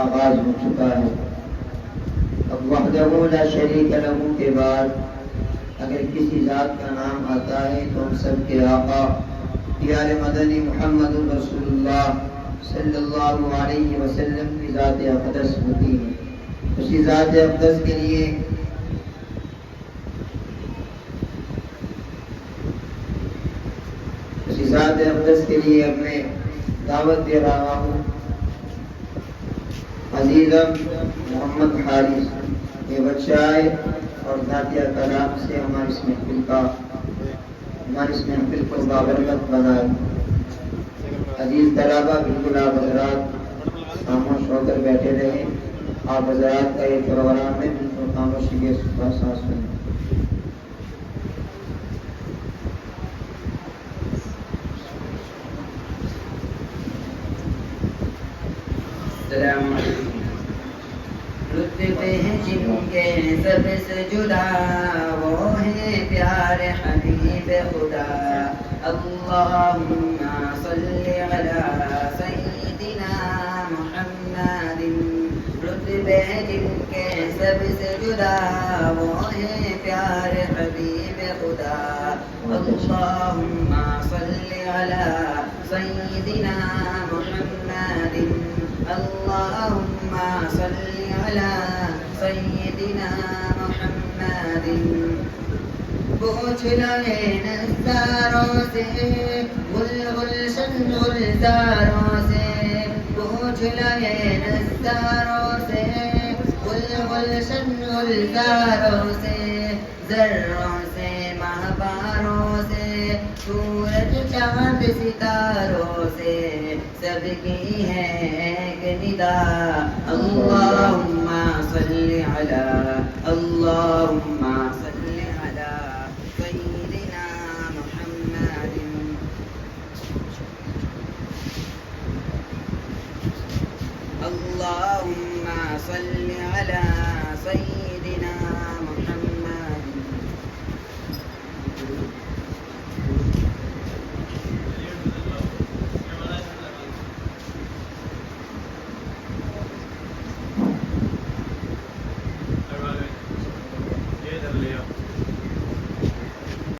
آغاز ہو چکا ہے. اب وحدہ لا شریک لہ کے بعد اگر کسی ذات کا نام آتا ہے تو ہم سب کے آقا پیارے مدنی محمد رسول اللہ صلی اللہ علیہ وسلم کی ذات اقدس ہوتی ہے. اسی ذات اقدس کے لیے اب میں دعوت دے رہا ہوں. عزیزم محمد حارث یہ بچہ ہے اور ذاتیہ کلام سے ہمارے اس محفل کو بابرکت بنائے. عزیز طلبہ بالکل آپ حضرات خاموش ہو کر بیٹھے رہیں. آپ حضرات کا یہ پروگرام ہے، بالکل خاموشی کے ساتھ سنیں. السلام علیکم. رتبے ہیں جن کے سب سے جدا، وہ ہیں پیارے حبیب خدا. اللہم صلی علی سیدنا محمد. رتبے ہیں جن کے سب سے جدا، وہ ہیں پیارے حبیب خدا. اللہم صلی علی سیدنا محمد. اللہم صلی علی سیدنا محمد. پوچھ لائے نظاروں سے گلشن گلزاروں سے، پوچھ لائے نظاروں سے گلشن گلزاروں سے، ذروں سے ماہواروں سے، سورج چاند ستاروں سے، سب کی ہے ایک ندا. اللہم صلی علی، اللہم صلی علی سیدنا محمد. اللہم صلی علی سیدنا